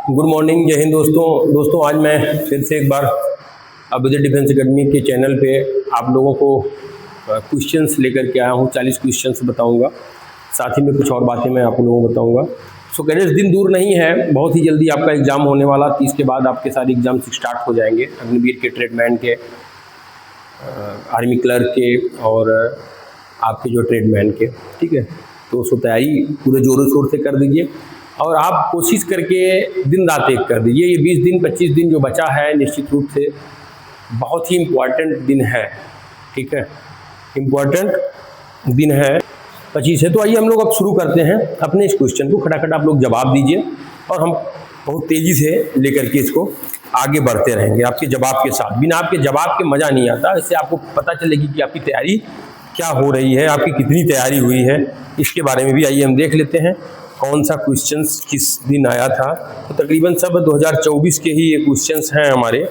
Good morning, जय हिंद दोस्तों आज मैं फिर से एक बार अभ्युदय डिफेंस एकेडमी के चैनल पे आप लोगों को क्वेश्चंस लेकर के आया हूँ। 40 क्वेश्चंस बताऊंगा, साथ ही में कुछ और बातें मैं आप लोगों को बताऊंगा। सो कैडेट्स, दिन दूर नहीं है, बहुत ही जल्दी आपका एग्ज़ाम होने वाला। 30 के बाद आपके सारे एग्जाम्स स्टार्ट हो जाएंगे, अग्निवीर के, ट्रेडमैन के, आर्मी क्लर्क के और आपके जो ट्रेडमैन के, ठीक है। तो उसको तैयारी पूरे जोरों शोर से कर दीजिए और आप कोशिश करके दिन रात एक कर दीजिए। ये 20 दिन 25 दिन जो बचा है, निश्चित रूप से बहुत ही इम्पोर्टेंट दिन है, ठीक है। इम्पोर्टेंट दिन है 25 है। तो आइए हम लोग अब शुरू करते हैं अपने इस क्वेश्चन को। खटाखट आप लोग जवाब दीजिए और हम बहुत तेज़ी से लेकर के इसको आगे बढ़ते रहेंगे आपके जवाब के साथ। बिना आपके जवाब के मज़ा नहीं आता। इससे आपको पता चलेगी कि आपकी तैयारी क्या हो रही है, आपकी कितनी तैयारी हुई है, इसके बारे में भी आइए हम देख लेते हैं। कौन सा क्वेश्चंस किस दिन आया था, तो तकरीबन सब 2024 के ही ये क्वेश्चंस हैं हमारे,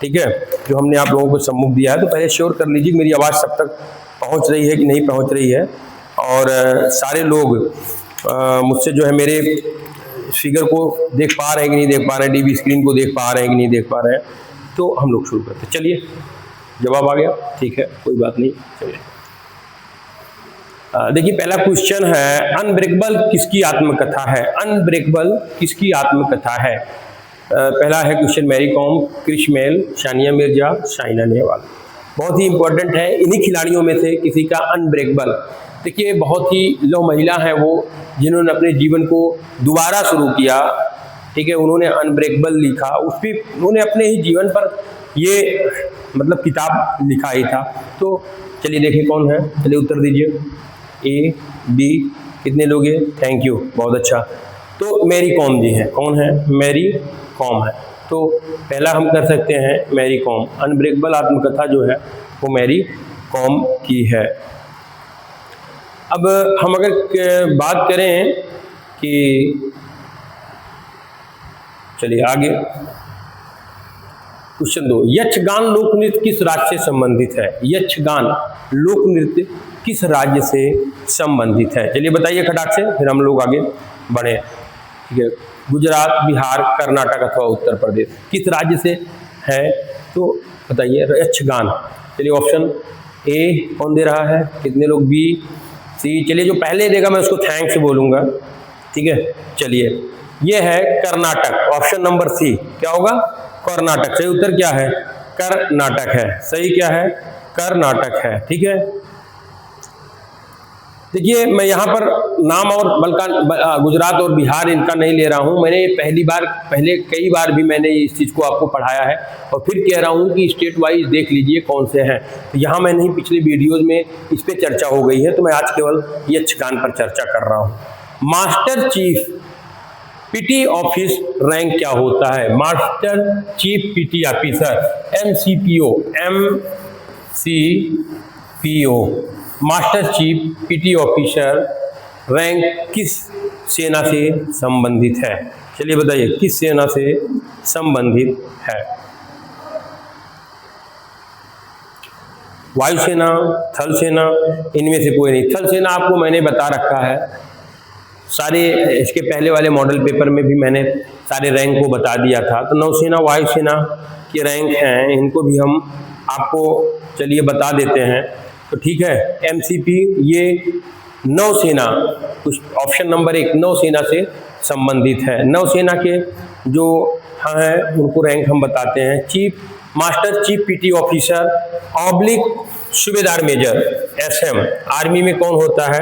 ठीक है, जो हमने आप लोगों को सम्मुख दिया है। तो पहले श्योर कर लीजिए मेरी आवाज़ सब तक पहुंच रही है कि नहीं पहुंच रही है। और सारे लोग मुझसे जो है मेरे फिगर को देख पा रहे हैं कि नहीं देख पा रहे हैं, डीबी स्क्रीन को देख पा रहे हैं कि नहीं देख पा रहे हैं। तो हम लोग शुरू करते हैं। चलिए, जवाब आ गया, ठीक है, कोई बात नहीं। चलिए देखिए, पहला क्वेश्चन है, अनब्रेकेबल किसकी आत्मकथा है? अनब्रेकेबल किसकी आत्मकथा है? पहला है क्वेश्चन मैरी कॉम, क्रिस मेल, सानिया मिर्जा, साइना नेहवाल। बहुत ही इंपॉर्टेंट है। इन्हीं खिलाड़ियों में से किसी का अनब्रेकेबल। देखिए, बहुत ही लो महिला है वो, जिन्होंने अपने जीवन को दोबारा शुरू किया, ठीक है। उन्होंने अनब्रेकेबल लिखा, उस भी उन्होंने अपने ही जीवन पर ये मतलब किताब लिखा ही था। तो चलिए देखें कौन है। चलिए उत्तर दीजिए। ए, बी, कितने लोग हैं? थैंक यू, बहुत अच्छा। तो मैरी कॉम जी हैं। कौन है? मैरी कॉम है। तो पहला हम कर सकते हैं मैरी कॉम। अनब्रेकेबल आत्मकथा जो है वो मैरी कॉम की है। अब हम अगर बात करें कि, चलिए आगे क्वेश्चन 2, यक्षगान लोक नृत्य किस राज्य से संबंधित है? यक्षगान लोक नृत्य किस राज्य से संबंधित है? चलिए बताइए खटाक से, फिर हम लोग आगे बढ़े, ठीक है। गुजरात, बिहार, कर्नाटक अथवा उत्तर प्रदेश, किस राज्य से है? तो बताइए यक्षगान। चलिए ऑप्शन ए कौन दे रहा है? कितने लोग? बी, सी। चलिए जो पहले देगा मैं उसको थैंक्स बोलूंगा, ठीक है। चलिए ये है कर्नाटक, ऑप्शन नंबर सी। क्या होगा? कर्नाटक। सही उत्तर क्या है? कर्नाटक है। सही क्या है? कर्नाटक है, ठीक है। देखिए, मैं यहाँ पर नाम और गुजरात और बिहार इनका नहीं ले रहा हूँ। मैंने पहले कई बार भी मैंने इस चीज़ को आपको पढ़ाया है और फिर कह रहा हूँ कि स्टेट वाइज देख लीजिए कौन से हैं। तो यहाँ मैं नहीं, पिछले वीडियोज़ में इस पर चर्चा हो गई है, तो मैं आज केवल यक्षगान पर चर्चा कर रहा हूँ। Master chief PT office rank क्या होता है? Master chief PT officer, MCPO, MCPO, master chief PT officer rank किस सेना से संबंधित है? चलिए बताइए किस सेना से संबंधित है? वायुसेना, थल सेना, इनमें से कोई नहीं। थल सेना आपको मैंने बता रखा है, सारे इसके पहले वाले मॉडल पेपर में भी मैंने सारे रैंक को बता दिया था। तो नौसेना, वायुसेना के रैंक हैं, इनको भी हम आपको चलिए बता देते हैं। तो ठीक है, MCP ये नौसेना, ऑप्शन नंबर 1 नौसेना से संबंधित है। नौसेना के जो हैं उनको रैंक हम बताते हैं। Chief, master chief PT officer oblique सूबेदार मेजर, SM। आर्मी में कौन होता है?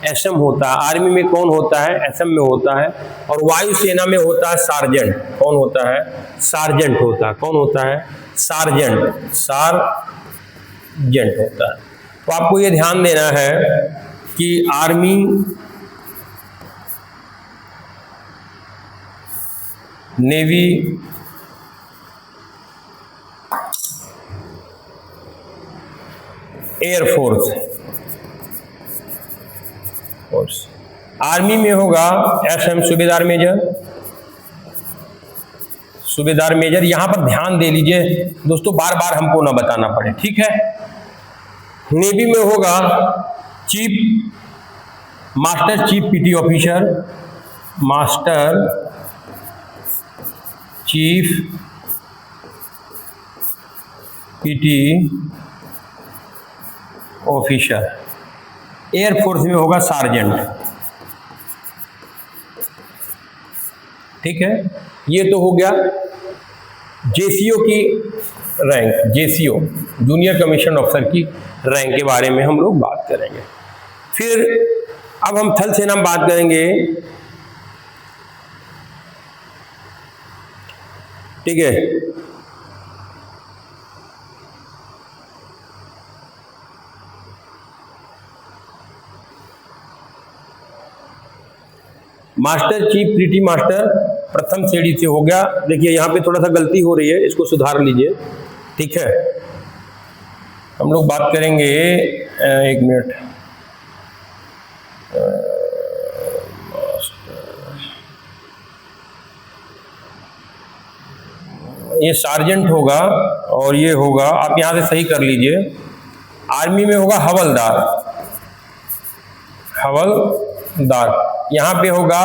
SM होता है। आर्मी में कौन होता है? SM में होता है। और वायुसेना में होता है सार्जेंट। कौन होता है? सार्जेंट होता है। कौन होता है? सार्जेंट, सार्जेंट होता है। तो आपको ये ध्यान देना है कि आर्मी, नेवी, एयरफोर्स, आर्मी में होगा SM सूबेदार मेजर, सूबेदार मेजर। यहां पर ध्यान दे लीजिए दोस्तों, बार बार हमको ना बताना पड़े, ठीक है। नेवी में होगा chief, master chief PT officer, master chief PT officer. Air force में होगा सार्जेंट। ठीक है, ये तो हो गया जेसीओ की rank, JCO junior commission officer की रैंक के बारे में हम लोग बात करेंगे। फिर अब हम थल सेना में बात करेंगे। ठीक है, मास्टर चीफ पीटी मास्टर प्रथम श्रेणी से हो गया। देखिए यहाँ पे थोड़ा सा गलती हो रही है, इसको सुधार लीजिए। ठीक है, हम लोग बात करेंगे, एक मिनट, ये सार्जेंट होगा और ये होगा, आप यहाँ से सही कर लीजिए। आर्मी में होगा हवलदार, हवलदार। यहाँ पे होगा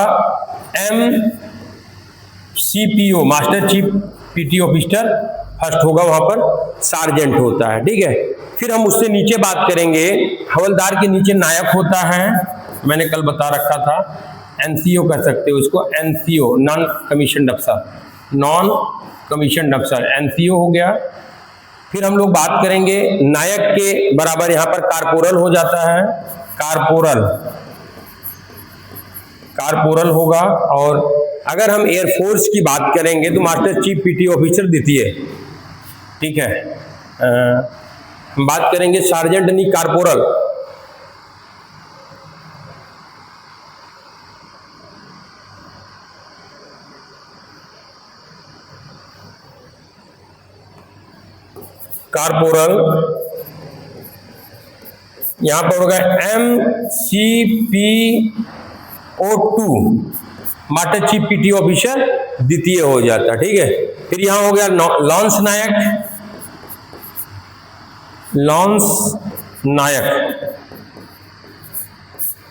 MCPO master chief PT officer, first होगा, वहाँ पर सार्जेंट होता है। ठीक है, फिर हम उससे नीचे बात करेंगे। हवलदार के नीचे नायक होता है, मैंने कल बता रखा था, NCO कह सकते हो इसको, NCO नॉन कमीशन अफसर, नॉन कमीशन अफसर NCO हो गया। फिर हम लोग बात करेंगे नायक के बराबर यहाँ पर कारपोरल हो जाता है, कारपोरल, कारपोरल होगा। और अगर हम एयरफोर्स की बात करेंगे तो मास्टर चीफ पीटी ऑफिसर द्वितीय। ठीक है, हम बात करेंगे सार्जेंट नहीं कारपोरल। कारपोरल यहां पर होगा MCPO2 master chief PT officer द्वितीय हो जाता। ठीक है, फिर यहां हो गया लॉन्स नायक, लॉन्स नायक,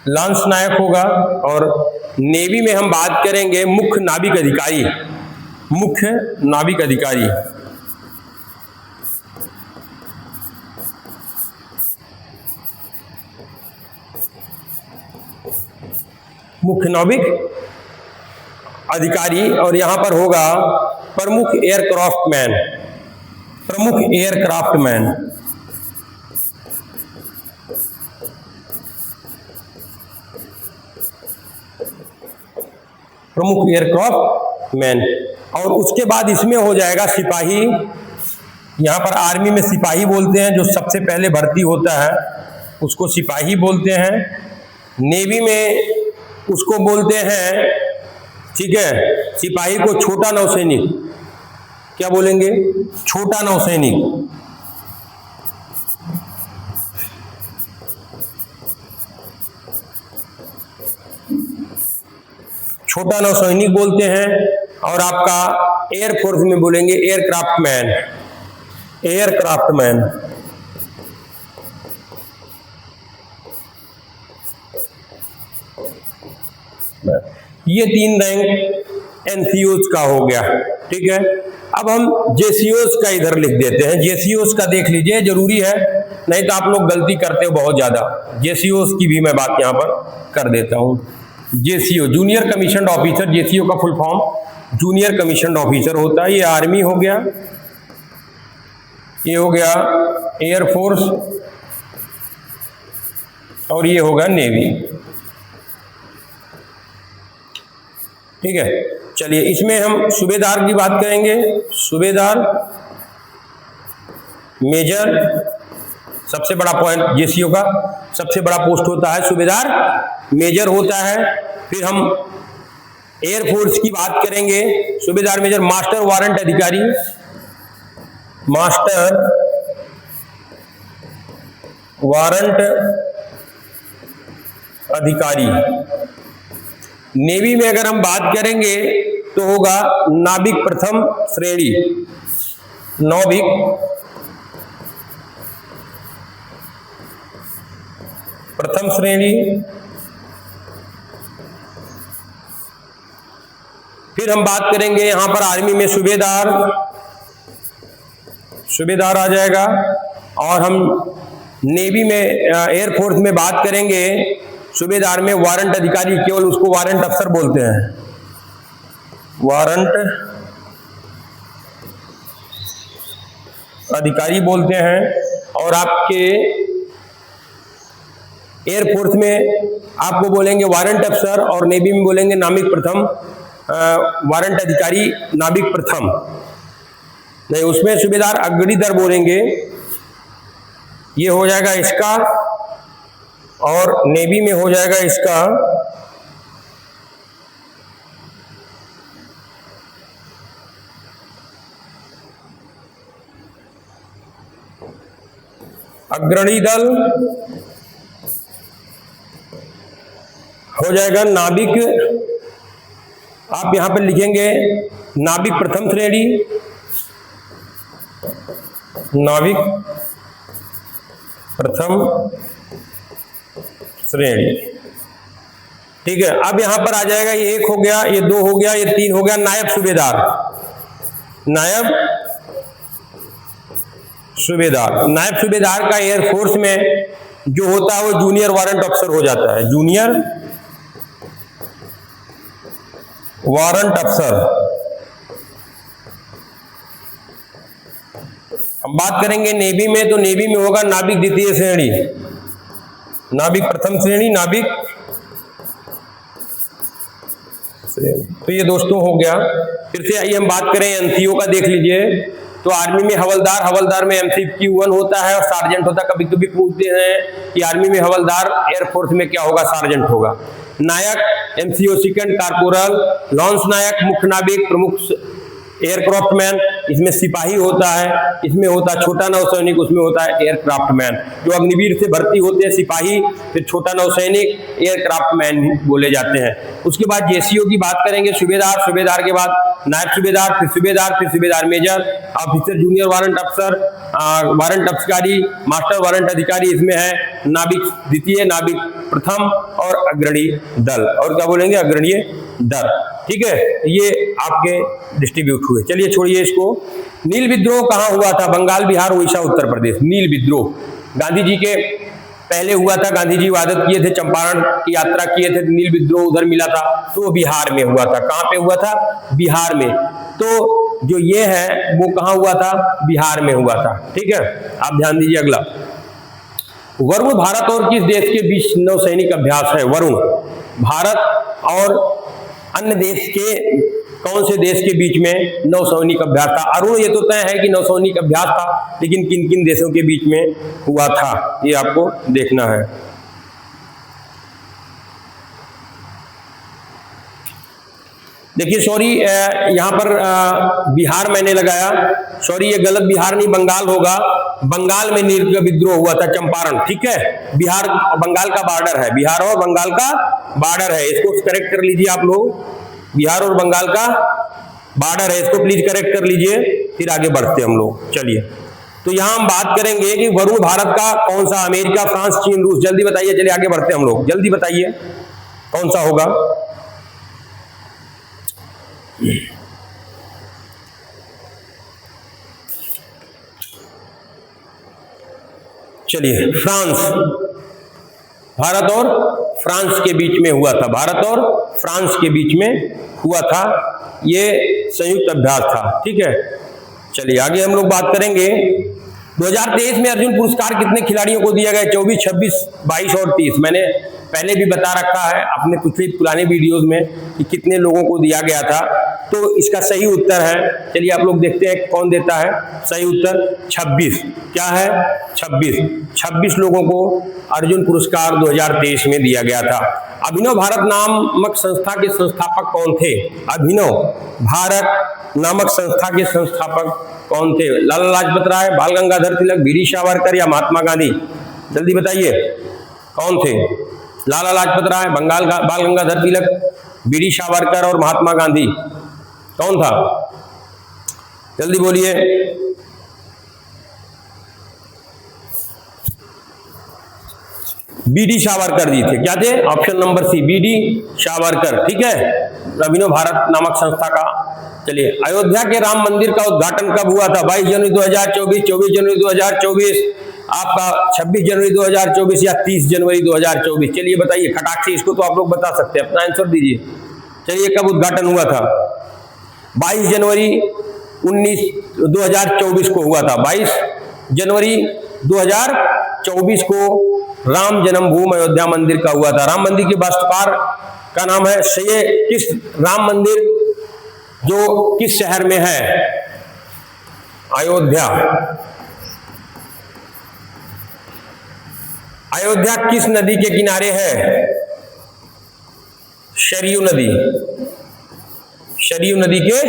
लॉन्स नायक होगा। और नेवी में हम बात करेंगे मुख्य नाविक अधिकारी, मुख्य नाविक अधिकारी, मुख्य नाविक अधिकारी। और यहां पर होगा प्रमुख एयरक्राफ्ट मैन, प्रमुख एयरक्राफ्ट मैन, प्रमुख एयरक्राफ्ट मैन। और उसके बाद इसमें हो जाएगा सिपाही। यहां पर आर्मी में सिपाही बोलते हैं, जो सबसे पहले भर्ती होता है उसको सिपाही बोलते हैं। नेवी में उसको बोलते हैं, ठीक है, सिपाही को छोटा नौसैनिक, क्या बोलेंगे, छोटा नौसैनिक। छोटा नौसैनिक बोलते हैं। और आपका एयरफोर्स में बोलेंगे एयरक्राफ्ट मैन, एयरक्राफ्ट मैन। ये 3 रैंक एनसीओज का हो गया। ठीक है, अब हम जेसीओज का इधर लिख देते हैं। जेसीओज का देख लीजिए, जरूरी है, नहीं तो आप लोग गलती करते हो बहुत ज्यादा। जेसीओज की भी मैं बात यहां पर कर देता हूं। JCO junior commission officer, JCO का full form junior commission officer होता है। ये आर्मी हो गया, ये हो गया एयरफोर्स, और ये होगा नेवी। ठीक है, चलिए इसमें हम सूबेदार की बात करेंगे। सूबेदार, मेजर, सबसे बड़ा पॉइंट जेसीओ का सबसे बड़ा पोस्ट होता है सूबेदार, मेजर होता है। फिर हम एयरफोर्स की बात करेंगे, सूबेदार, मेजर, मास्टर वारंट अधिकारी, मास्टर वारंट अधिकारी। नेवी में अगर हम बात करेंगे तो होगा नाविक प्रथम श्रेणी, नाविक प्रथम श्रेणी। फिर हम बात करेंगे यहाँ पर आर्मी में सूबेदार, सूबेदार आ जाएगा। और हम नेवी में एयरफोर्स में बात करेंगे सूबेदार में वारंट अधिकारी, केवल उसको वारंट अफसर बोलते हैं, वारंट अधिकारी बोलते हैं। और आपके एयरफोर्स में आपको बोलेंगे वारंट अफसर, और नेवी में बोलेंगे नाविक प्रथम, वारंट अधिकारी नाविक प्रथम नहीं, उसमें सूबेदार अग्रणी बोलेंगे, ये हो जाएगा इसका। और नेवी में हो जाएगा इसका अग्रणी दल, हो जाएगा नाविक, आप यहां पर लिखेंगे नाविक प्रथम श्रेणी, नाविक प्रथम श्रेणी। ठीक है, अब यहां पर आ जाएगा, ये 1 हो गया, ये 2 हो गया, ये 3 हो गया। नायब सूबेदार, नायब सूबेदार, नायब सूबेदार का एयरफोर्स में जो होता है वो जूनियर वारंट अफसर हो जाता है, जूनियर वारंट अफसर। हम बात करेंगे नेवी में, तो नेवी में होगा नाविक द्वितीय श्रेणी, नाविक प्रथम श्रेणी, नाविक श्रेणी। तो ये दोस्तों हो गया। फिर से आइए हम बात करें एमसीओ का, देख लीजिए। तो आर्मी में हवलदार, हवलदार में MCQ 1 होता है और सार्जेंट होता है। कभी कभी पूछते हैं कि आर्मी में हवलदार, एयरफोर्स में क्या होगा, सार्जेंट होगा। नायक MCO सेकंड कारपोरल, लॉन्स नायक मुख्य नाविक प्रमुख एयरक्राफ्ट मैन, इसमें सिपाही होता है, इसमें होता है छोटा नौसैनिक, उसमें होता है एयरक्राफ्ट मैन। जो अग्निवीर से भर्ती होते हैं सिपाही, फिर छोटा नौसैनिक, एयरक्राफ्ट मैन बोले जाते हैं। उसके बाद JCO की बात करेंगे, सूबेदार, सूबेदार के बाद नायब सूबेदार, फिर सूबेदार, फिर सूबेदार मेजर, ऑफिसर जूनियर वारंट अफसर, वारंट अधिकारी, मास्टर वारंट अधिकारी, इसमें है नाविक द्वितीय, नाविक प्रथम और अग्रणी दल। और क्या बोलेंगे, अग्रणीय दल। ठीक है, ये आपके डिस्ट्रीब्यूट हुए। चलिए छोड़िए इसको। नील विद्रोह कहाँ हुआ था? बंगाल, बिहार, उड़ीसा, उत्तर प्रदेश। नील विद्रोह गांधी जी के पहले हुआ था, गांधी जी वादत किए थे, चंपारण की यात्रा किए थे, नील विद्रोह उधर मिला था, तो बिहार में हुआ था। कहाँ पे हुआ था? बिहार में। तो जो ये है वो कहाँ हुआ था? बिहार में हुआ था। ठीक है, आप ध्यान दीजिए। अगला, वरुण भारत और किस देश के बीच नौसैनिक अभ्यास है? वरुण भारत और अन्य देश के, कौन से देश के बीच में नौसैनिक अभ्यास था? अरुण ये तो तय है कि नौसैनिक अभ्यास था, लेकिन किन किन देशों के बीच में हुआ था ये आपको देखना है। देखिए सॉरी, यहाँ पर बिहार मैंने लगाया, सॉरी ये गलत, बिहार नहीं बिहार होगा। बंगाल में नील का विद्रोह हुआ था, चंपारण। ठीक है, बिहार बंगाल का बॉर्डर है, बिहार और बंगाल का बॉर्डर है, इसको करेक्ट कर लीजिए आप लोग। बिहार और बंगाल का बॉर्डर है, इसको प्लीज करेक्ट कर लीजिए, फिर आगे बढ़ते हम लोग। चलिए, तो यहाँ हम बात करेंगे कि वरुण भारत का कौन सा? अमेरिका, फ्रांस, चीन, रूस। जल्दी बताइए, चलिए आगे बढ़ते हम लोग, जल्दी बताइए कौन सा होगा। चलिए, फ्रांस, भारत और फ्रांस के बीच में हुआ था, भारत और फ्रांस के बीच में हुआ था, ये संयुक्त अभ्यास था। ठीक है, चलिए आगे हम लोग बात करेंगे। 2023 में अर्जुन पुरस्कार कितने खिलाड़ियों को दिया गया? 24, 26, 22 और 30। मैंने पहले भी बता रखा है अपने पिछले पुराने वीडियोस में कि कितने लोगों को दिया गया था। तो इसका सही उत्तर है, चलिए आप लोग देखते हैं कौन देता है सही उत्तर। 26। क्या है? 26 लोगों को अर्जुन पुरस्कार 2023 में दिया गया था। अभिनव भारत नामक संस्था के संस्थापक कौन थे? अभिनव भारत नामक संस्था के संस्थापक कौन थे? लाला लाजपत राय, बाल गंगाधर तिलक, वीर सावरकर या महात्मा गांधी? जल्दी बताइए कौन थे? लाला लाजपत राय, बाल गंगाधर तिलक, वीर सावरकर और महात्मा गांधी, कौन था? जल्दी बोलिए। बीडी सावरकर जी थे। क्या थे? Option number C, B D Savarkar. ठीक है, अभिनव भारत नामक संस्था का। चलिए, अयोध्या के राम मंदिर का उद्घाटन कब हुआ था? 22 जनवरी 2024, 24 जनवरी 2024, आपका 26 जनवरी 2024 या 30 जनवरी 2024? चलिए बताइए खटाक से, इसको तो आप लोग बता सकते हैं, अपना आंसर दीजिए। चलिए, कब उद्घाटन हुआ था? 22 जनवरी 2024 को हुआ था। 22 जनवरी 2024 को राम जन्मभूमि अयोध्या मंदिर का हुआ था। राम मंदिर के वास्तुकार का नाम है किस राम मंदिर जो किस शहर में है? अयोध्या। अयोध्या किस नदी के किनारे है? सरयू नदी। सरयू नदी के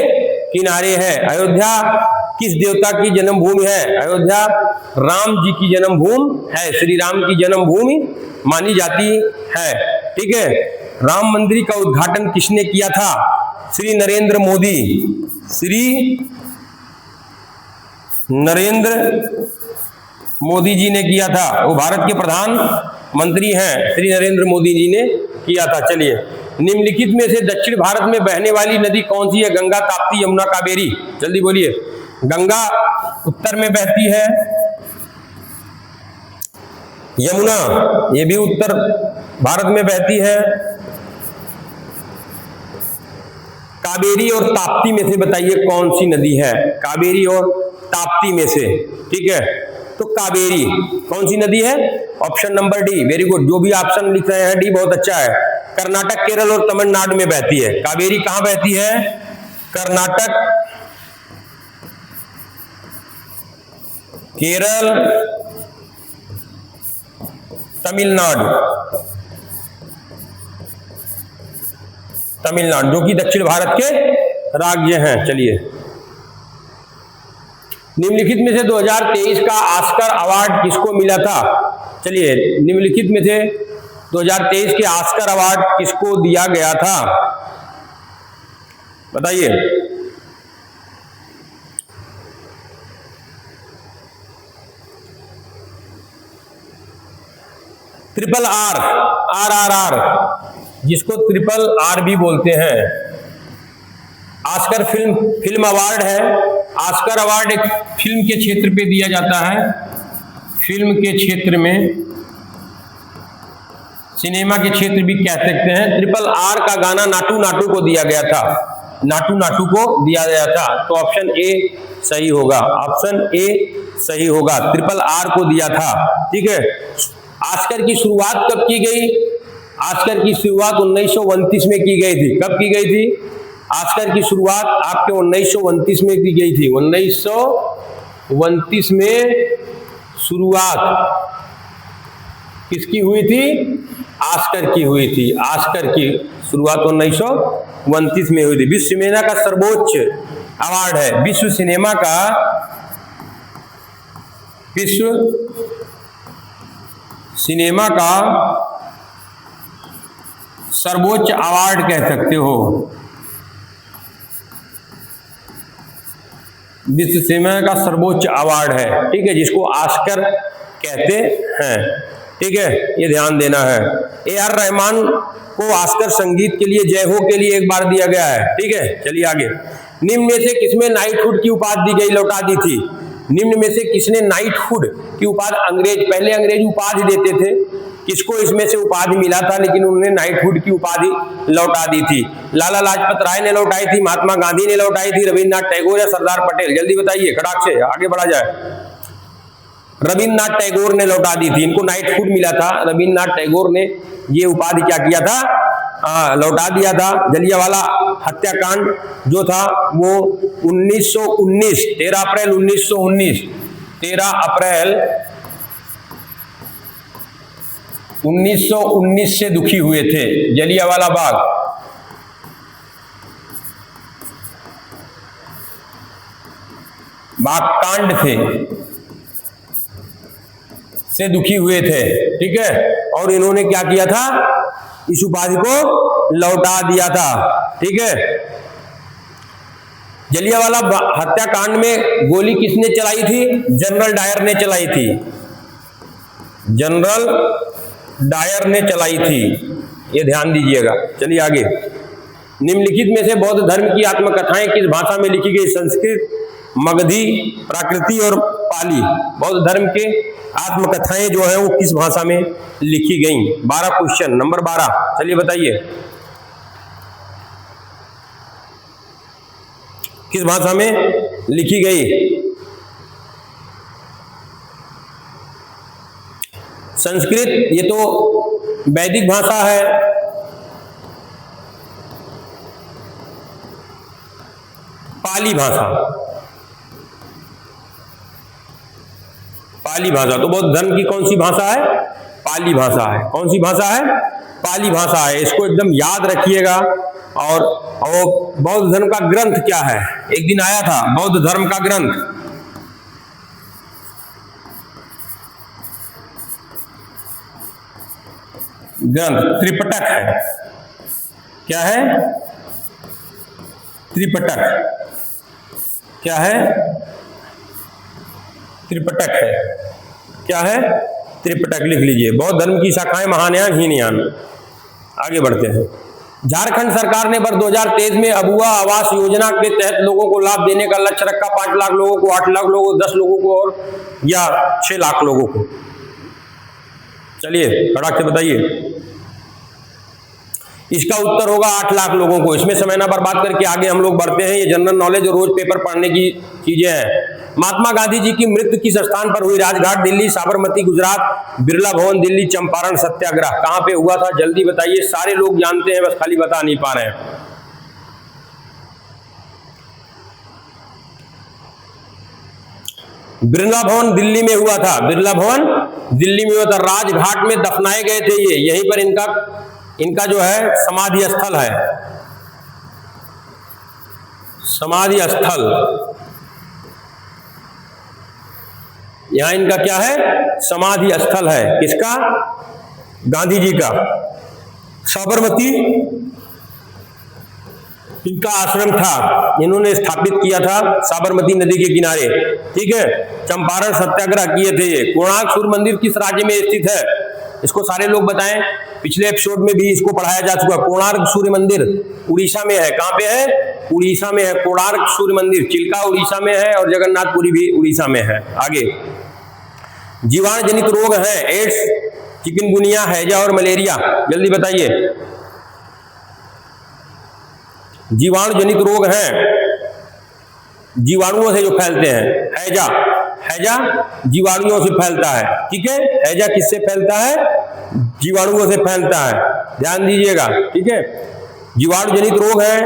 किनारे है। अयोध्या किस देवता की जन्मभूमि है? अयोध्या राम जी की जन्मभूमि है, श्री राम की जन्मभूमि मानी जाती है। ठीक है, राम मंदिर का उद्घाटन किसने किया था? श्री नरेंद्र मोदी। श्री नरेंद्र मोदी जी ने किया था। वो भारत के प्रधानमंत्री हैं, श्री नरेंद्र मोदी जी ने किया था। चलिए, निम्नलिखित में से दक्षिण भारत में बहने वाली नदी कौन सी है? गंगा, ताप्ती, यमुना, कावेरी? जल्दी बोलिए। गंगा उत्तर में बहती है, यमुना ये भी उत्तर भारत में बहती है, कावेरी और ताप्ती में से बताइए कौन सी नदी है? कावेरी और ताप्ती में से। ठीक है, तो कावेरी कौन सी नदी है? Option number D. Very good, जो भी ऑप्शन लिख रहे हैं डी बहुत अच्छा है। कर्नाटक, केरल और तमिलनाडु में बहती है। कावेरी कहां बहती है? कर्नाटक, केरल, तमिलनाडु। तमिलनाडु जो कि दक्षिण भारत के राज्य हैं। चलिए, निम्नलिखित में से 2023 का ऑस्कर अवार्ड किसको मिला था? चलिए, निम्नलिखित में से 2023 के ऑस्कर अवार्ड किसको दिया गया था? बताइए। ट्रिपल आर, RRR, जिसको ट्रिपल आर भी बोलते हैं। ऑस्कर फिल्म अवार्ड है। ऑस्कर अवार्ड एक फिल्म के क्षेत्र पे दिया जाता है। फिल्म के क्षेत्र में, सिनेमा के क्षेत्र भी कह सकते हैं। ट्रिपल आर का गाना नाटू नाटू को दिया गया था। नाटू नाटू को दिया गया था। तो ऑप्शन ए सही होगा। ऑप्शन ए सही होगा, ट्रिपल आर को दिया था। ठीक है, ऑस्कर की शुरुआत कब की गई? ऑस्कर की शुरुआत 1929 में की गई थी। कब की गई थी? ऑस्कर की शुरुआत आपके 1929 में की गई थी। 1929 में शुरुआत किसकी हुई थी? ऑस्कर की हुई थी। ऑस्कर की शुरुआत 1929 में हुई थी। विश्व सिनेमा का सर्वोच्च अवार्ड है। विश्व सिनेमा का, विश्व सिनेमा का सर्वोच्च अवार्ड कह सकते हो। विश्व सिनेमा का सर्वोच्च अवार्ड है। ठीक है, जिसको ऑस्कर कहते हैं। ठीक है, ये ध्यान देना है। AR रहमान को ऑस्कर संगीत के लिए जय हो के लिए एक बार दिया गया है। ठीक है, चलिए आगे। निम्न में से किसमें नाइटहुड की उपाधि दी गई, लौटा दी थी? निम्न में से किसने नाइटहुड की उपाधि, पहले अंग्रेज उपाधि देते थे, किसको इसमें से उपाधि मिला था लेकिन उन्होंने नाइटहुड की उपाधि लौटा दी थी? लाला लाजपत राय ने लौटाई थी, महात्मा गांधी ने लौटाई थी, रविन्द्रनाथ टैगोर या सरदार पटेल? जल्दी बताइए, खड़ाक से आगे बढ़ा जाए। रविन्द्रनाथ टैगोर ने लौटा दी थी। इनको नाइटहुड मिला था। रविन्द्रनाथ टैगोर ने ये उपाधि क्या किया था? लौटा दिया था। जलियांवाला हत्याकांड जो था वो 1919, 13 अप्रैल 1919, 13 अप्रैल 1919 से दुखी हुए थे। जलियांवाला बाग कांड से दुखी हुए थे। ठीक है, और इन्होंने क्या किया था? इस उपाधि को लौटा दिया था। ठीक है, जलियांवाला हत्याकांड में गोली किसने चलाई थी? जनरल डायर ने चलाई थी। जनरल डायर ने चलाई थी, ये ध्यान दीजिएगा। चलिए आगे। निम्नलिखित में से बौद्ध धर्म की आत्मकथाएं किस भाषा में लिखी गई? संस्कृत, मगधी, प्राकृति और पाली। बौद्ध धर्म के आत्मकथाएं जो है वो किस भाषा में लिखी गई? 12 क्वेश्चन, नंबर 12। चलिए बताइए किस भाषा में लिखी गई? संस्कृत, ये तो वैदिक भाषा है। पाली भाषा, पाली भाषा तो बौद्ध धर्म की कौन सी भाषा है? पाली भाषा है। कौन सी भाषा है? पाली भाषा है। इसको एकदम याद रखिएगा। और बौद्ध धर्म का ग्रंथ क्या है? एक दिन आया था बौद्ध धर्म का ग्रंथ, त्रिपिटक है। क्या है? त्रिपिटक। क्या है? त्रिपिटक है। क्या है? त्रिपिटक लिख लीजिए। बौद्ध धर्म की शाखाएं महायान, हीनयान। आगे बढ़ते हैं। झारखंड सरकार ने वर्ष 2023 में अबुआ आवास योजना के तहत लोगों को लाभ देने का लक्ष्य रखा। 5 लाख लोगों को, 8 लाख लोगों को, 10 लोगों को और या 6 लाख लोगों को? चलिए फटाक से बताइए। इसका उत्तर होगा 8 लाख लोगों को। इसमें समय ना बर्बाद करके आगे हम लोग बढ़ते हैं। ये जनरल नॉलेज और रोज पेपर पढ़ने की चीजें हैं। महात्मा गांधी जी की मृत्यु किस स्थान पर हुई? राजघाट दिल्ली, साबरमती गुजरात, बिरला भवन दिल्ली, चंपारण सत्याग्रह। कहां पे हुआ था? जल्दी बताइए। सारे लोग जानते हैं, बस खाली बता नहीं पा रहे हैं। बिरला भवन दिल्ली में हुआ था। बिरला भवन दिल्ली में हुआ था। राजघाट में दफनाए गए थे ये। यहीं पर इनका जो है समाधि स्थल है। समाधि स्थल यहां इनका क्या है? समाधि स्थल है। किसका? गांधी जी का। साबरमती इनका आश्रम था, इन्होंने स्थापित किया था साबरमती नदी के किनारे। ठीक है। चंपारण सत्याग्रह किए थे ये। कोणार्क सूर्य मंदिर किस राज्य में स्थित है? इसको सारे लोग बताएं। पिछले एपिसोड में भी इसको पढ़ाया जा चुका। कोणार्क सूर्य मंदिर उड़ीसा में है। कहां पे है? उड़ीसा में है। कोणार्क सूर्य मंदिर। चिल्का उड़ीसा में है और जगन्नाथपुरी भी उड़ीसा में है। आगे। जीवाणु जनित रोग है एड्स, चिकनगुनिया, हैजा और मलेरिया। जल्दी बताइए। जीवाणु जनित रोग हैं, जीवाणुओं से जो फैलते हैं। हैजा, हैजा जीवाणुओं से फैलता है। ठीक है। हैजा किससे फैलता है? जीवाणुओं से फैलता है। ध्यान दीजिएगा। ठीक है। जीवाणु जनित रोग है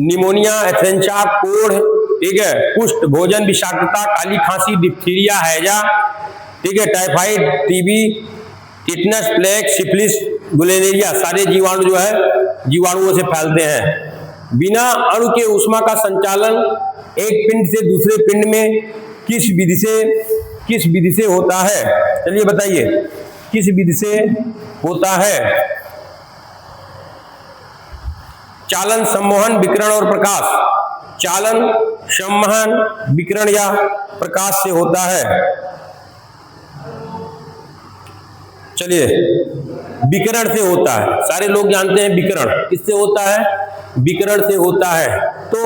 निमोनिया, एथेंचा, कोढ़, ठीक है, कुष्ठ, भोजन विषाक्तता, काली खांसी, डिप्थीरिया, हैजा, ठीक है, typhoid, TB, tetanus, plague, syphilis, Guleria. सारे जीवाणु जो है जीवाणुओं से फैलते हैं। बिना अणु के ऊष्मा का संचालन एक पिंड से दूसरे पिंड में किस विधि से होता है? चलिए बताइए किस विधि से होता है? चालन, सम्मोहन, विकिरण और प्रकाश। चालन, सम्मोहन, विकिरण या प्रकाश से होता है। चलिए विकिरण से होता है। सारे लोग जानते हैं विकिरण किससे होता है? विकिरण से होता है। तो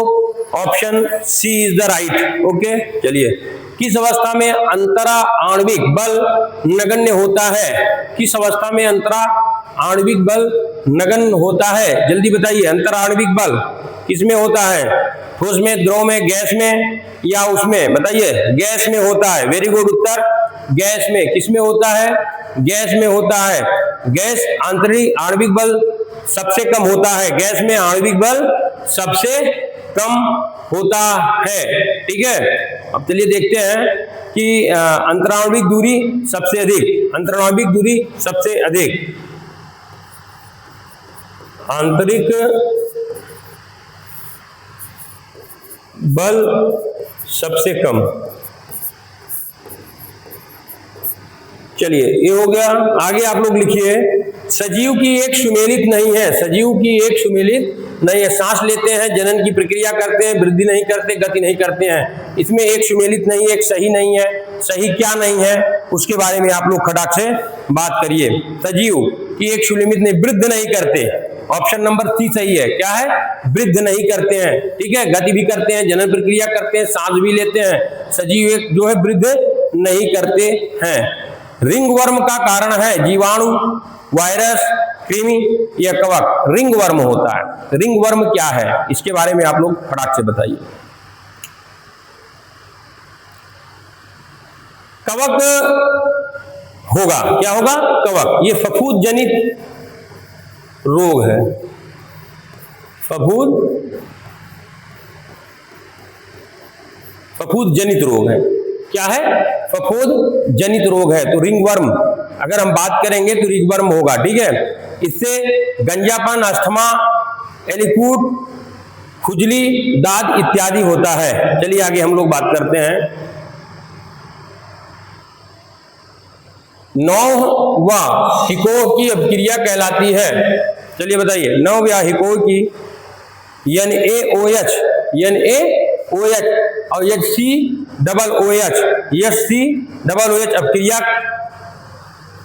option C is the right. Okay. चलिए किस अवस्था में अंतरा आणविक बल नगण्य होता है? किस अवस्था में अंतरा आणविक बल नगण्य होता है? जल्दी बताइए। अंतरा आणविक बल किसमें होता है? ठोस में, द्रव में, गैस में या उसमें? बताइए। गैस में होता है। वेरी गुड उत्तर। गैस में। किसमें होता है? गैस में होता है। गैस आंतरिक आणविक बल सबसे कम होता है। गैस में आणविक बल सबसे कम होता है। ठीक है। अब चलिए देखते हैं कि अंतराणविक दूरी सबसे अधिक। अंतराणविक दूरी सबसे अधिक, आंतरिक बल सबसे कम। चलिए ये हो गया। आगे आप लोग लिखिए। सजीव की एक सुमेलित नहीं है। सजीव की एक सुमेलित नहीं है। सांस लेते हैं, जनन की प्रक्रिया करते हैं, वृद्धि नहीं करते, गति नहीं करते हैं। इसमें एक सुमेलित नहीं, एक सही नहीं है। सही क्या नहीं है उसके बारे में आप लोग खटाक से बात करिए। सजीव कि एक सुमेलित नहीं, वृद्ध नहीं करते। ऑप्शन नंबर सी सही है। क्या है? वृद्ध नहीं करते हैं। ठीक है, गति भी करते हैं, जनन प्रक्रिया करते हैं, सांस भी लेते हैं। सजीव एक जो है वृद्ध नहीं करते हैं। रिंगवर्म का कारण है जीवाणु, वायरस, कृमि या कवक? रिंगवर्म होता है। रिंगवर्म क्या है इसके बारे में आप लोग फटाक से बताइए। कवक होगा। क्या होगा? कवक। ये फफूंद जनित रोग है। फफूंद जनित रोग है। क्या है? फफूंद जनित रोग है। तो रिंगवर्म अगर हम बात करेंगे तो रिंगवर्म होगा। ठीक है, इससे गंजापन, अस्थमा, एलिकूट, खुजली, दाद इत्यादि होता है। चलिए आगे हम लोग बात करते हैं। 9वां हिकोह की अपक्रिया कहलाती है। चलिए बताइए, 9वां हिकोह की NaOH और HCOOH अपक्रिया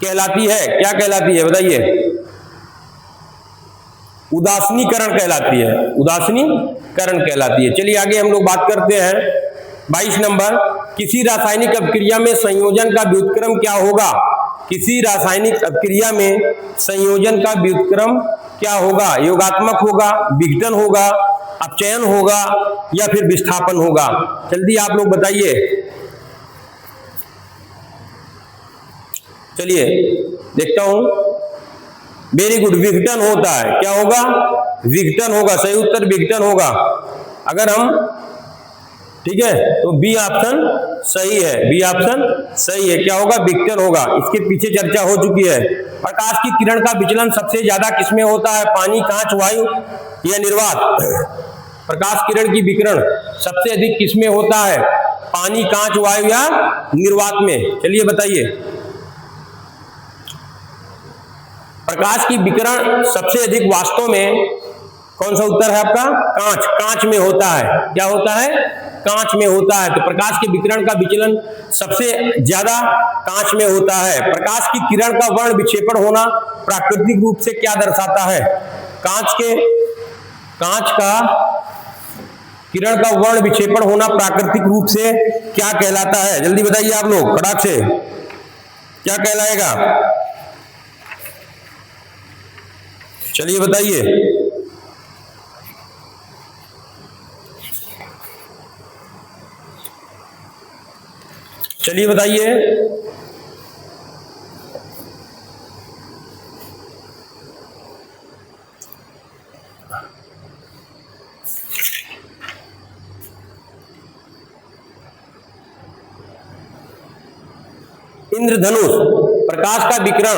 कहलाती है। क्या कहलाती है बताइए? उदासीनीकरण कहलाती है। उदासीनीकरण कहलाती है। चलिए आगे हम लोग बात करते हैं। 22 नंबर, किसी रासायनिक अपक्रिया में संयोजन का व्युत्क्रम क्या होगा? किसी रासायनिक अपक्रिया में संयोजन का व्युत्क्रम क्या होगा? योगात्मक होगा, विघटन होगा, अपचयन होगा या फिर विस्थापन होगा? जल्दी आप लोग बताइए। चलिए देखता हूं। वेरी गुड, विघटन होता है। क्या होगा? विघटन होगा। सही उत्तर विघटन होगा। अगर हम ठीक है तो बी ऑप्शन सही है। बी ऑप्शन सही है। क्या होगा? विघटन होगा। इसके पीछे चर्चा हो चुकी है। प्रकाश की किरण का विचलन सबसे ज्यादा किसमें होता है? पानी, कांच, वायु या निर्वात? प्रकाश किरण की विकिरण सबसे अधिक किसमें होता है? पानी, कांच, वायु या निर्वात में? चलिए बताइए। प्रकाश की विकिरण सबसे अधिक वास्तव में कौन सा उत्तर है आपका? कांच। कांच में होता है। क्या होता है? कांच में होता है। तो प्रकाश के विकिरण का विचलन सबसे ज्यादा कांच में होता है। प्रकाश की किरण का वर्ण विक्षेपण होना प्राकृतिक रूप से क्या दर्शाता है? कांच का किरण का वर्ण विक्षेपण होना प्राकृतिक रूप से क्या कहलाता है? जल्दी बताइए आप लोग खड़ाक से। क्या कहलाएगा? चलिए बताइए। चलिए बताइए। इंद्रधनुष प्रकाश का विकिरण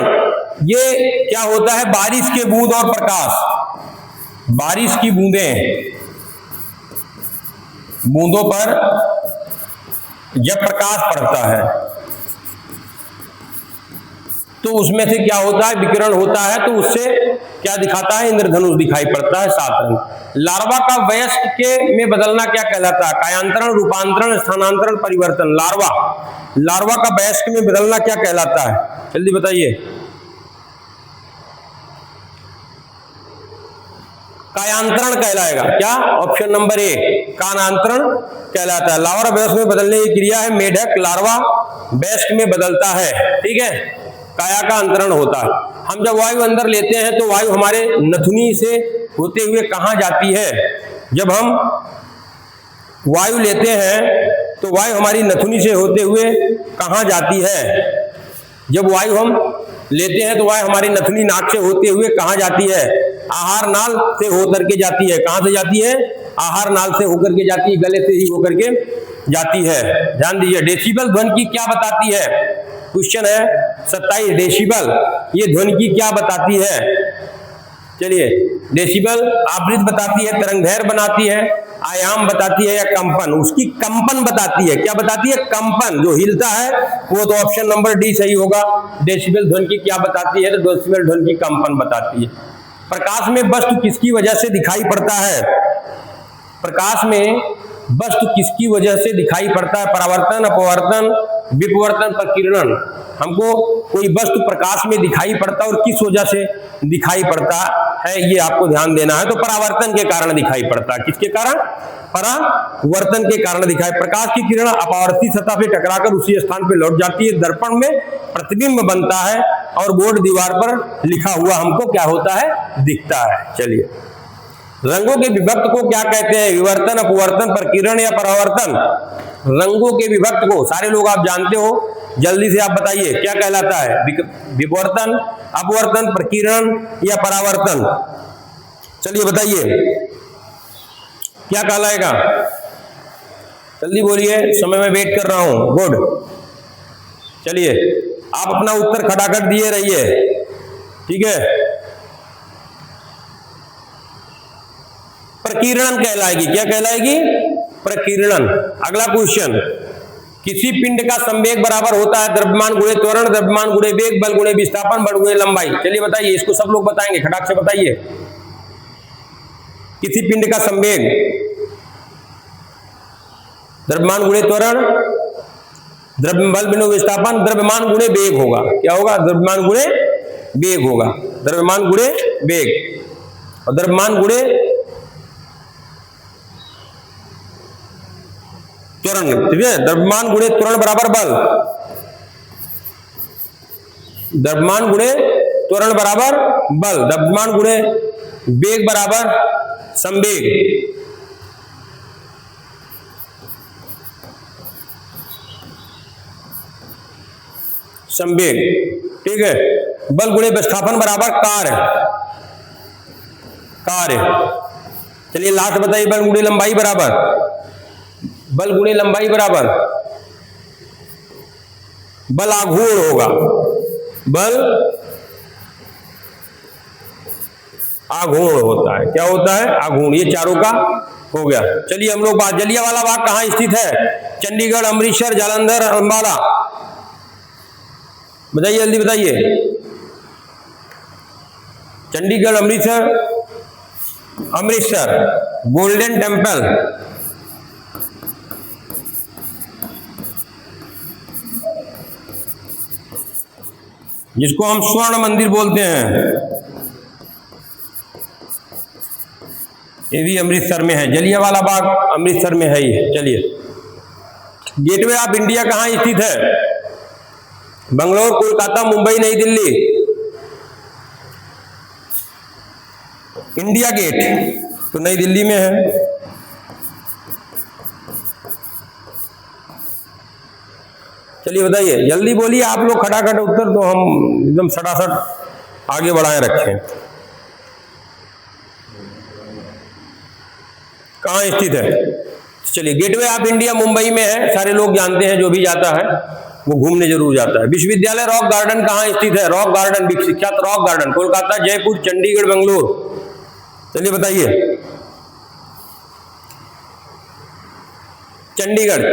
ये क्या होता है? बारिश के बूंद और प्रकाश। बारिश की बूंदों पर जब प्रकाश पड़ता है तो उसमें से क्या होता है? विकिरण होता है। तो उससे क्या दिखाता है? इंद्रधनुष दिखाई पड़ता है। 7 रंग। लार्वा का वयस्क के में बदलना क्या कहलाता है? कायांतरण, रूपांतरण, स्थानांतरण, परिवर्तन? लार्वा का वयस्क में बदलना क्या कहलाता है? जल्दी बताइए। कायांतरण कहलाएगा। क्या? ऑप्शन नंबर ए कायांतरण कहलाता है। लार्वा वयस्क में बदलने की क्रिया है। मेढक लार्वा वयस्क में बदलता है। ठीक है, काया का अंतरण होता है। हम जब वायु अंदर लेते हैं तो वायु हमारे नथुनी से होते हुए कहां जाती है? जब हम वायु लेते हैं तो वायु हमारी नथुनी से होते हुए कहां जाती है? जब वायु हम लेते हैं तो वायु हमारी नथुनी नाक से होते हुए कहां जाती है? आहार नाल से होकर के जाती है। कहां से जाती है? आहार नाल से होकर के जाती है, गले से ही होकर के जाती है। ध्यान दीजिए। डेसिबल ध्वनि की क्या बताती है? क्वेश्चन है 27। डेसिबल ये ध्वनि की क्या बताती है? चलिए, डेसिबल आवृत्ति बताती है, तरंगदैर्घ्य बनाती है, आयाम बताती है या कंपन? उसकी कंपन बताती है। क्या बताती है? कंपन। जो हिलता है वो तो ऑप्शन नंबर डी सही होगा। डेसिबल ध्वनि की क्या बताती है? तो डेसिबल ध्वनि की कंपन बताती है। प्रकाश में वस्तु किसकी वजह से दिखाई पड़ता है? प्रकाश में वस्तु किसकी वजह से दिखाई पड़ता है? परावर्तन, अपवर्तन, विपवर्तन, प्रकीर्णन। हमको कोई वस्तु प्रकाश में दिखाई पड़ता है और किस वजह से दिखाई पड़ता है, ये आपको ध्यान देना है। तो परावर्तन के कारण दिखाई पड़ता है। किसके कारण? परावर्तन के कारण दिखाई। प्रकाश की किरण अपवर्तित सतह पे टकराकर उसी स्थान पे लौट जाती है, दर्पण में प्रतिबिंब बनता है और बोर्ड दीवार पर लिखा हुआ हमको क्या होता है? दिखता है। चलिए, रंगों के विभक्त को क्या कहते हैं? विवर्तन, अपवर्तन, प्रकीर्णन या परावर्तन? रंगों के विभक्त को सारे लोग आप जानते हो, जल्दी से आप बताइए क्या कहलाता है? विवर्तन, अपवर्तन, प्रकीर्णन या परावर्तन? चलिए बताइए क्या कहलाएगा? जल्दी बोलिए, समय में वेट कर रहा हूं। गुड, चलिए आप अपना उत्तर खटाखट दिए रहिए, ठीक है। प्रकीर्णन कहलाएगी। क्या कहलाएगी? प्रकीर्णन। अगला क्वेश्चन, किसी पिंड का संवेग बराबर होता है द्रव्यमान गुणे त्वरण, द्रव्यमान गुणे वेग, बल गुणे विस्थापन, बल गुणे लंबाई। चलिए बताइए, इसको सब लोग बताएंगे, खटाक से बताइए। किसी पिंड का संवेग द्रव्यमान गुणे त्वरण, बल गुणे विस्थापन, द्रव्यमान गुणे वेग होगा। क्या होगा? द्रव्यमान गुणे वेग होगा। द्रव्यमान गुणे वेग और द्रव्यमान गुणे त्वरण, ठीक है। द्रव्यमान गुणे त्वरण बराबर बल, द्रव्यमान गुणे त्वरण बराबर बल, द्रव्यमान गुणे वेग बराबर संवेग। संवेग, ठीक है। बल गुणे विस्थापन बराबर कार्य, कार्य। चलिए लास्ट बताइए, बल गुणे लंबाई बराबर, बल गुणे लंबाई बराबर बल आघूर्ण होगा। बल आघूर्ण होता है। क्या होता है? आघूर्ण। ये चारों का हो गया। चलिए हम लोग बात, जलियांवाला बाग कहां स्थित है? चंडीगढ़, अमृतसर, जालंधर, अंबाला। बताइए, जल्दी बताइए। चंडीगढ़, अमृतसर, अमृतसर। गोल्डन टेम्पल, जिसको हम स्वर्ण मंदिर बोलते हैं, ये भी अमृतसर में है। जलियांवाला बाग अमृतसर में है ही। चलिए, गेटवे ऑफ इंडिया कहां स्थित है? बंगलोर, कोलकाता, मुंबई, नई दिल्ली। इंडिया गेट तो नई दिल्ली में है। चलिए बताइए, जल्दी बोलिए आप लोग, खटाखट उत्तर, तो हम एकदम सटासट आगे बढ़ाए रखें। कहाँ स्थित है? चलिए, गेटवे ऑफ इंडिया मुंबई में है, सारे लोग जानते हैं, जो भी जाता है वो घूमने जरूर जाता है। विश्वविद्यालय रॉक गार्डन कहाँ स्थित है? रॉक गार्डन, विख्यात रॉक गार्डन, कोलकाता, जयपुर, चंडीगढ़, बेंगलुरु। चलिए बताइए। चंडीगढ़,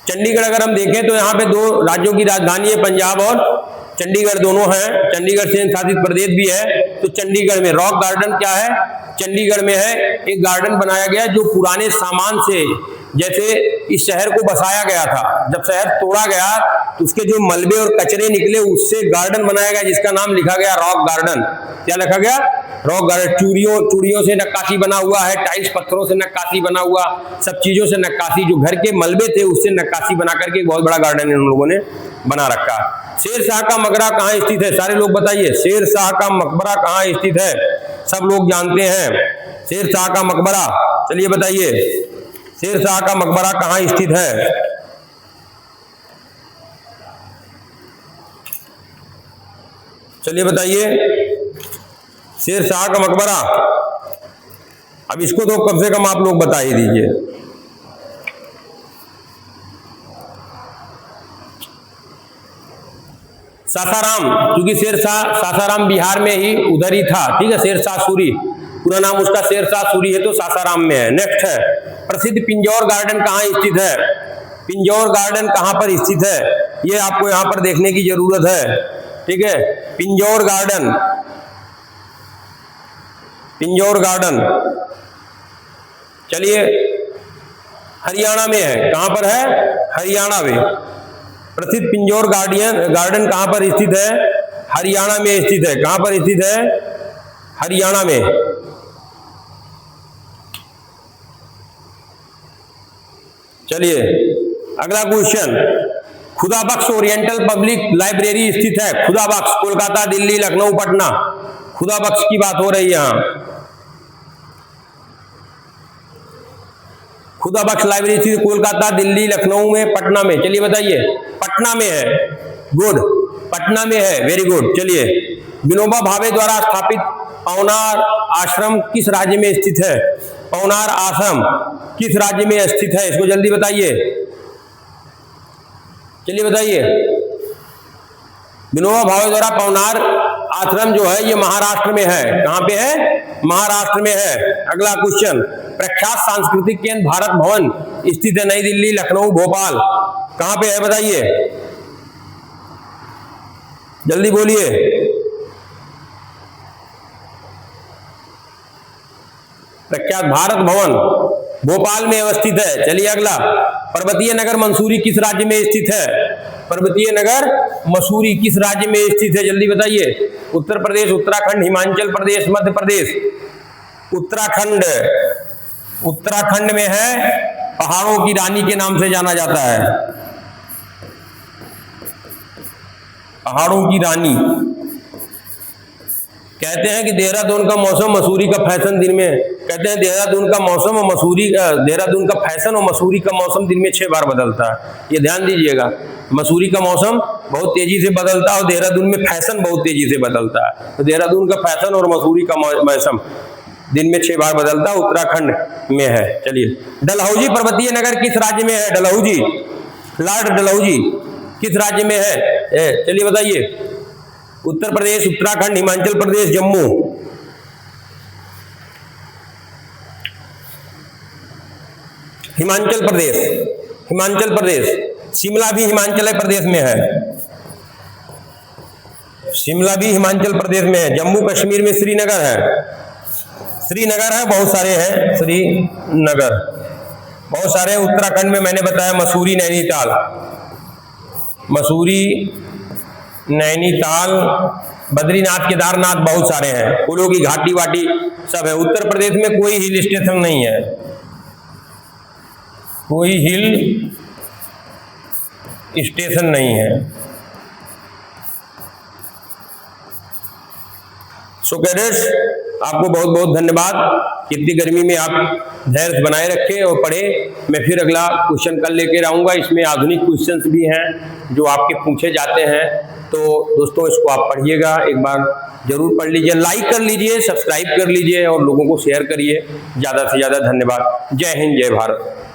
चंडीगढ़ अगर हम देखें तो यहाँ पे दो राज्यों की राजधानी है, पंजाब और चंडीगढ़ दोनों हैं। चंडीगढ़ से शासित प्रदेश भी है। तो चंडीगढ़ में रॉक गार्डन क्या है? चंडीगढ़ में है एक गार्डन बनाया गया जो पुराने सामान से, जैसे इस शहर को बसाया गया था, जब शहर तोड़ा गया तो उसके जो मलबे और कचरे निकले, उससे गार्डन बनाया गया जिसका नाम लिखा गया रॉक गार्डन। क्या लिखा गया? Rock garden. चूड़ियों से नक्काशी बना हुआ है, टाइल्स पत्थरों से नक्काशी बना हुआ, सब चीजों से नक्काशी, जो घर के मलबे थे उससे नक्काशी बना करके एक बहुत बड़ा गार्डन इन लोगों ने बना रखा। शेरशाह का मकबरा कहाँ स्थित है? सारे लोग बताइए, शेरशाह का मकबरा कहाँ स्थित है? सब लोग जानते हैं शेरशाह का मकबरा। चलिए बताइए, शेरशाह का मकबरा कहाँ स्थित है? चलिए बताइए, शेरशाह का मकबरा। अब इसको तो कम से कम आप लोग बता ही दीजिए। सासाराम, क्योंकि शेरशाह सासाराम बिहार में ही उधर ही था, ठीक है। शेरशाह सूरी, पूरा नाम उसका शेरशाह सूरी है, तो सासाराम में है। नेक्स्ट है, प्रसिद्ध पिंजौर गार्डन कहाँ स्थित है? पिंजौर गार्डन कहाँ पर स्थित है? ये आपको यहाँ पर देखने की जरूरत है, ठीक है। पिंजौर गार्डन, पिंजौर गार्डन, चलिए हरियाणा में है। कहां पर है? हरियाणा में। प्रसिद्ध पिंजौर गार्डन कहां पर स्थित है? हरियाणा में स्थित है। कहां पर स्थित है? हरियाणा में। चलिए अगला question, Khudabakhsh oriental public library स्थित है। खुदाबख्श कोलकाता, दिल्ली, लखनऊ, पटना। खुदाबख्श की बात हो रही है यहां। खुदाबख्श लाइब्रेरी स्थित कोलकाता, दिल्ली, लखनऊ में, पटना में। चलिए बताइए। पटना में है। गुड, पटना में है। Very good. चलिए, विनोबा भावे द्वारा स्थापित पवनार आश्रम किस राज्य में स्थित है? पवनार आश्रम किस राज्य में स्थित है? इसको जल्दी बताइए। चलिए बताइए। विनोबा भावे द्वारा पवनार आश्रम जो है ये महाराष्ट्र में है। कहां पे है? महाराष्ट्र में है। अगला क्वेश्चन, प्रख्यात सांस्कृतिक केंद्र भारत भवन स्थित है नई दिल्ली, लखनऊ, भोपाल। कहां पे है बताइए, जल्दी बोलिए। प्रख्यात भारत भवन भोपाल में अवस्थित है। चलिए अगला, पर्वतीय नगर मंसूरी किस राज्य में स्थित है? पर्वतीय नगर मसूरी किस राज्य में स्थित है? जल्दी बताइए। उत्तर प्रदेश, उत्तराखंड, हिमाचल प्रदेश, मध्य प्रदेश। उत्तराखंड। उत्तराखंड में है। पहाड़ों की रानी के नाम से जाना जाता है। पहाड़ों की रानी। कहते हैं कि देहरादून का मौसम, मसूरी का फैशन दिन में, कहते हैं देहरादून का मौसम और देहरादून का फैशन और मसूरी का मौसम दिन में 6 बार बदलता है। ये ध्यान दीजिएगा। मसूरी का मौसम बहुत तेजी से बदलता है और देहरादून में फैशन बहुत तेजी से बदलता है। तो देहरादून का फैशन और मसूरी का मौसम दिन में 6 बार बदलता है, उत्तराखंड में है। चलिए, डलहौजी पर्वतीय नगर किस राज्य में है? डलहौजी, लॉर्ड डलहौजी किस राज्य में है? चलिए बताइए। उत्तर प्रदेश, उत्तराखंड, हिमाचल प्रदेश, जम्मू। हिमाचल प्रदेश। हिमाचल प्रदेश। शिमला भी हिमाचल प्रदेश में है। शिमला भी हिमाचल प्रदेश में है। जम्मू कश्मीर में श्रीनगर है। श्रीनगर है, बहुत सारे हैं। श्रीनगर बहुत सारे हैं। उत्तराखंड में मैंने बताया मसूरी, नैनीताल। मसूरी, नैनीताल, बद्रीनाथ, केदारनाथ, बहुत सारे हैं। फूलों की घाटी वाटी सब है। उत्तर प्रदेश में कोई हिल स्टेशन नहीं है। कोई हिल स्टेशन नहीं है। सो कैडेट्स, आपको बहुत बहुत धन्यवाद। इतनी गर्मी में आप धैर्य बनाए रखें और पढ़े। मैं फिर अगला क्वेश्चन कल लेकर आऊंगा। इसमें आधुनिक क्वेश्चंस भी हैं जो आपके पूछे जाते हैं। तो दोस्तों, इसको आप पढ़िएगा, एक बार जरूर पढ़ लीजिए, लाइक कर लीजिए, सब्सक्राइब कर लीजिए और लोगों को शेयर करिए। ज़्यादा से ज़्यादा धन्यवाद। जय हिंद, जय भारत।